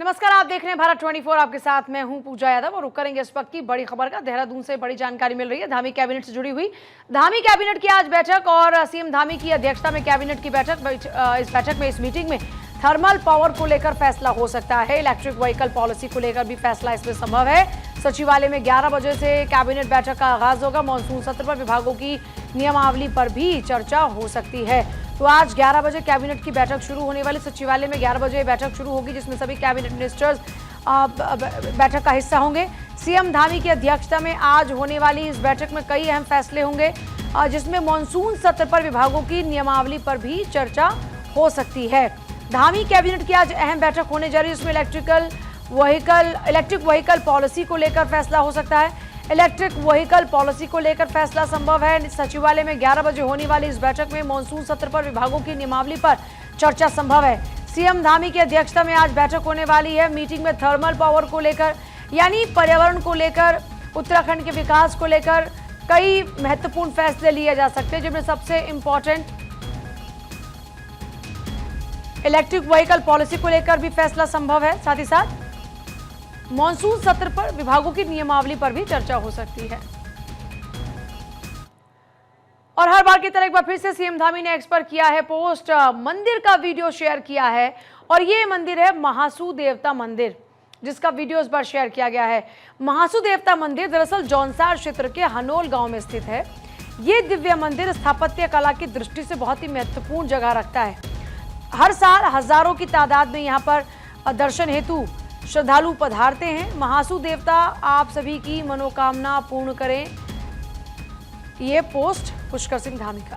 नमस्कार, आप देख रहे हैं भारत 24। आपके साथ मैं हूं पूजा यादव और रुक करेंगे इस वक्त की बड़ी खबर का। देहरादून से बड़ी जानकारी मिल रही है धामी कैबिनेट से जुड़ी हुई। धामी कैबिनेट की आज बैठक और सीएम धामी की अध्यक्षता में कैबिनेट की इस मीटिंग में थर्मल पावर को लेकर फैसला हो सकता है। इलेक्ट्रिक व्हीकल पॉलिसी को लेकर भी फैसला इसमें संभव है। सचिवालय में 11 बजे से कैबिनेट बैठक का आगाज होगा। मानसून सत्र पर विभागों की नियमावली पर भी चर्चा हो सकती है। तो आज 11 बजे कैबिनेट की बैठक शुरू होने वाली। सचिवालय में 11 बजे बैठक शुरू होगी जिसमें सभी कैबिनेट मिनिस्टर्स बैठक का हिस्सा होंगे। सीएम धामी की अध्यक्षता में आज होने वाली इस बैठक में कई अहम फैसले होंगे जिसमें मानसून सत्र पर विभागों की नियमावली पर भी चर्चा हो सकती है। धामी कैबिनेट की आज अहम बैठक होने जा रही है। इसमें इलेक्ट्रिक व्हीकल पॉलिसी को लेकर फैसला हो सकता है। इलेक्ट्रिक व्हीकल पॉलिसी को लेकर फैसला संभव है। सचिवालय में 11 बजे होने वाली इस बैठक में मानसून सत्र पर विभागों की नियमावली पर चर्चा संभव है। सीएम धामी की अध्यक्षता में आज बैठक होने वाली है। मीटिंग में थर्मल पावर को लेकर यानी पर्यावरण को लेकर, उत्तराखंड के विकास को लेकर कई महत्वपूर्ण फैसले लिए जा सकते हैं जिनमें सबसे इंपॉर्टेंट इलेक्ट्रिक व्हीकल पॉलिसी को लेकर भी फैसला संभव है। साथ ही साथ मानसून सत्र पर विभागों की नियमावली पर भी चर्चा हो सकती है। और हर बार की तरह एक बार फिर से सीएम धामी ने एक्स पर किया है पोस्ट। मंदिर का वीडियो शेयर किया है और ये मंदिर है महासू देवता मंदिर, जिसका वीडियो इस बार शेयर किया गया है। महासू देवता मंदिर दरअसल जौनसार क्षेत्र के हनोल गांव में स्थित है। ये दिव्य मंदिर स्थापत्य कला की दृष्टि से बहुत ही महत्वपूर्ण जगह रखता है। हर साल हजारों की तादाद में यहाँ पर दर्शन हेतु श्रद्धालु पधारते हैं। महासू देवता आप सभी की मनोकामना पूर्ण करें। ये पोस्ट पुष्कर सिंह धामी का।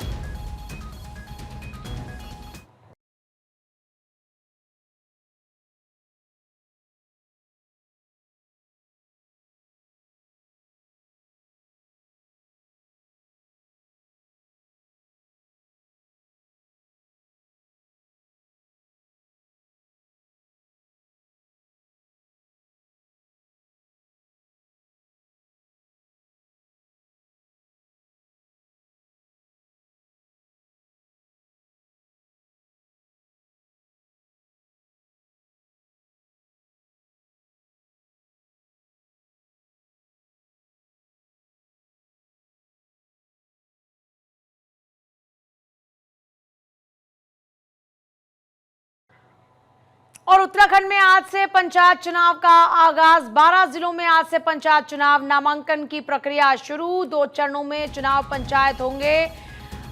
और उत्तराखंड में आज से पंचायत चुनाव का आगाज। 12 जिलों में आज से पंचायत चुनाव। नामांकन की प्रक्रिया शुरू। 2 चरणों में चुनाव पंचायत होंगे।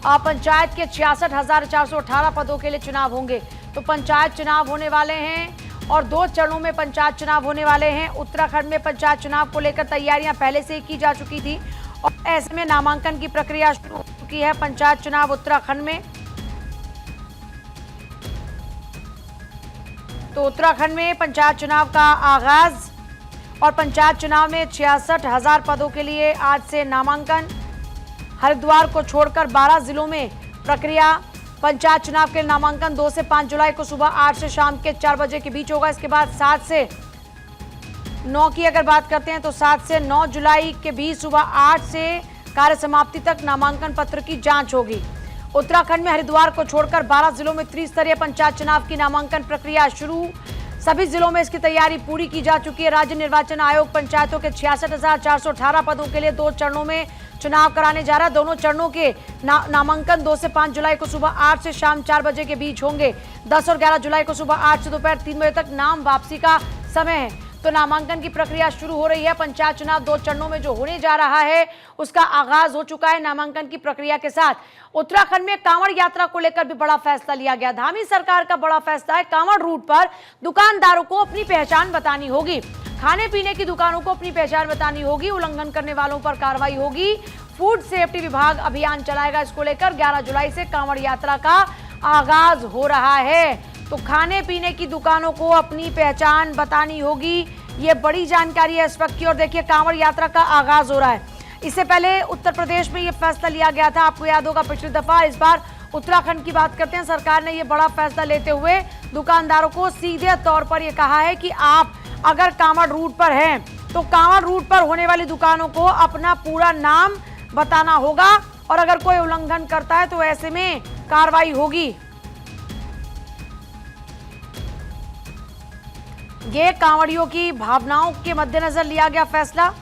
पंचायत के 66,418 पदों के लिए चुनाव होंगे। तो पंचायत चुनाव होने वाले हैं और 2 चरणों में पंचायत चुनाव होने वाले हैं। उत्तराखंड में पंचायत चुनाव को लेकर तैयारियां पहले से ही की जा चुकी थी और ऐसे में नामांकन की प्रक्रिया शुरू हो चुकी है। पंचायत चुनाव उत्तराखंड में, तो उत्तराखंड में पंचायत चुनाव का आगाज और पंचायत चुनाव में 66,000 पदों के लिए आज से नामांकन। हरिद्वार को छोड़कर 12 जिलों में प्रक्रिया। पंचायत चुनाव के नामांकन 2 से 5 जुलाई को सुबह 8 से शाम के 4 बजे के बीच होगा। इसके बाद 7 से 9 की अगर बात करते हैं तो 7 से 9 जुलाई के बीच सुबह 8 से कार्य समाप्ति तक नामांकन पत्र की जांच होगी। उत्तराखंड में हरिद्वार को छोड़कर 12 जिलों में त्रिस्तरीय पंचायत चुनाव की नामांकन प्रक्रिया शुरू। सभी जिलों में इसकी तैयारी पूरी की जा चुकी है। राज्य निर्वाचन आयोग पंचायतों के 66,418 पदों के लिए 2 चरणों में चुनाव कराने जा रहा है। दोनों चरणों के नामांकन 2 से 5 जुलाई को सुबह 8 से शाम 4 बजे के बीच होंगे। 10 और 11 जुलाई को सुबह 8 से दोपहर 3 बजे तक नाम वापसी का समय है। तो नामांकन की प्रक्रिया शुरू हो रही है। पंचायत चुनाव 2 चरणों में जो होने जा रहा है उसका आगाज हो चुका है। नामांकन की प्रक्रिया के साथ उत्तराखंड में कांवड़ यात्रा को लेकर भी बड़ा फैसला लिया गया। धामी सरकार का बड़ा फैसला है। कांवड़ रूट पर दुकानदारों को अपनी पहचान बतानी होगी। खाने पीने की दुकानों को अपनी पहचान बतानी होगी। उल्लंघन करने वालों पर कार्रवाई होगी। फूड सेफ्टी विभाग अभियान चलाएगा। इसको लेकर 11 जुलाई से कांवड़ यात्रा का आगाज हो रहा है। तो खाने पीने की दुकानों को अपनी पहचान बतानी होगी। ये बड़ी जानकारी है इस वक्त की। और देखिए, कांवड़ यात्रा का आगाज हो रहा है। इससे पहले उत्तर प्रदेश में ये फैसला लिया गया था, आपको याद होगा पिछली दफा। इस बार उत्तराखंड की बात करते हैं। सरकार ने ये बड़ा फैसला लेते हुए दुकानदारों को सीधे तौर पर यह कहा है कि आप अगर कांवड़ रूट पर हैं तो कांवड़ रूट पर होने वाली दुकानों को अपना पूरा नाम बताना होगा और अगर कोई उल्लंघन करता है तो ऐसे में कार्रवाई होगी। ये कांवड़ियों की भावनाओं के मद्देनजर लिया गया फैसला।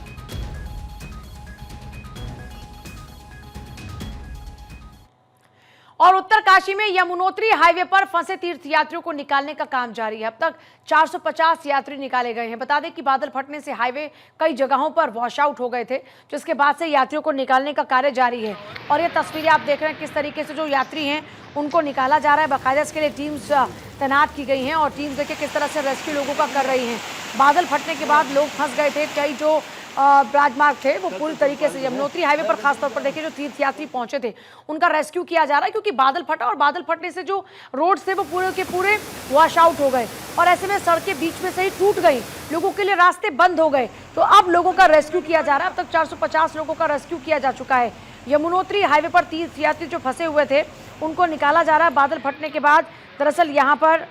और उत्तरकाशी में यमुनोत्री हाईवे पर फंसे तीर्थयात्रियों को निकालने का काम जारी है। अब तक 450 यात्री निकाले गए हैं। बता दें कि बादल फटने से हाईवे कई जगहों पर वॉश आउट हो गए थे, जिसके बाद से यात्रियों को निकालने का कार्य जारी है। और ये तस्वीरें आप देख रहे हैं किस तरीके से जो यात्री हैं उनको निकाला जा रहा है। बाकायदा इसके लिए टीम्स तैनात की गई हैं और टीम्स देखिए किस तरह से रेस्क्यू लोगों का कर रही हैं। बादल फटने के बाद लोग फंस गए थे। कई जो राजमार्ग थे वो पूरी तरीके से यमुनोत्री हाईवे पर खासतौर पर देखिए जो तीर्थयात्री पहुंचे थे उनका रेस्क्यू किया जा रहा है, क्योंकि बादल फटा और बादल फटने से जो रोड्स थे वो पूरे के पूरे वॉश आउट हो गए और ऐसे में सड़कें बीच में से ही टूट गई, लोगों के लिए रास्ते बंद हो गए। तो अब लोगों का रेस्क्यू किया जा रहा है। अब तक 450 लोगों का रेस्क्यू किया जा चुका है। यमुनोत्री हाईवे पर तीर्थयात्री जो फंसे हुए थे उनको निकाला जा रहा है बादल फटने के बाद। दरअसल यहाँ पर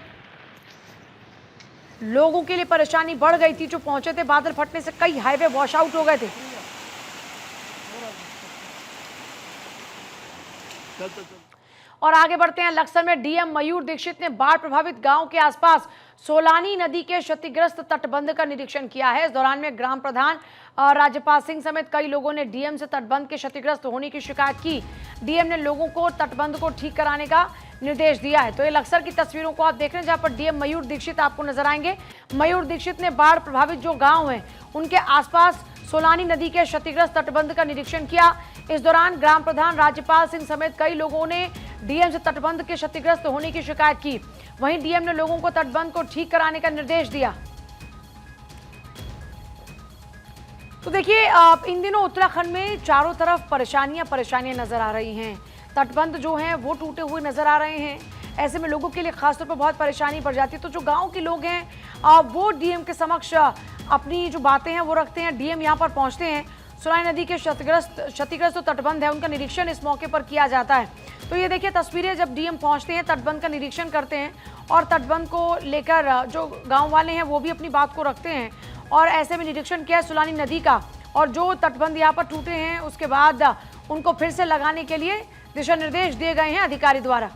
लोगों के लिए परेशानी बढ़ गई थी। जो पहुंचे थे बादल फटने से कई हाईवे वॉश आउट हो गए थे। और आगे बढ़ते हैं। लक्सर में डीएम मयूर दीक्षित ने बाढ़ प्रभावित गांव के आसपास सोलानी नदी के क्षतिग्रस्त तटबंध का निरीक्षण किया है। इस दौरान में ग्राम प्रधान राज्यपाल सिंह समेत कई लोगों ने डीएम से तटबंध के क्षतिग्रस्त होने की शिकायत की। डीएम ने लोगों को तटबंध को ठीक कराने का निर्देश दिया है। तो ये लक्सर की तस्वीरों को आप देख रहे हैं, जहां पर डीएम मयूर दीक्षित आपको नजर आएंगे। मयूर दीक्षित ने बाढ़ प्रभावित जो गांव हैं उनके आसपास सोलानी नदी के क्षतिग्रस्त तटबंध का निरीक्षण किया। इस दौरान ग्राम प्रधान राज्यपाल सिंह समेत कई लोगों ने डीएम से तटबंध के क्षतिग्रस्त होने की शिकायत की। वहीं डीएम ने लोगों को तटबंध को ठीक कराने का निर्देश दिया। तो देखिए इन दिनों उत्तराखंड में चारों तरफ परेशानियां नजर आ रही हैं। तटबंध जो हैं वो टूटे हुए नजर आ रहे हैं। ऐसे में लोगों के लिए खासतौर पर बहुत परेशानी बढ़ जाती है। तो जो गांव के लोग हैं वो डीएम के समक्ष अपनी जो बातें हैं वो रखते हैं। डीएम यहां पर पहुंचते हैं। सोलानी नदी के क्षतिग्रस्त तटबंध है उनका निरीक्षण इस मौके पर किया जाता है। तो ये देखिए तस्वीरें, जब डीएम पहुंचते हैं तटबंध का निरीक्षण करते हैं और तटबंध को लेकर जो गांव वाले हैं वो भी अपनी बात को रखते हैं। और ऐसे में निरीक्षण किया है सोलानी नदी का, और जो तटबंध यहाँ पर टूटे हैं उसके बाद उनको फिर से लगाने के लिए दिशा निर्देश दिए गए हैं अधिकारी द्वारा।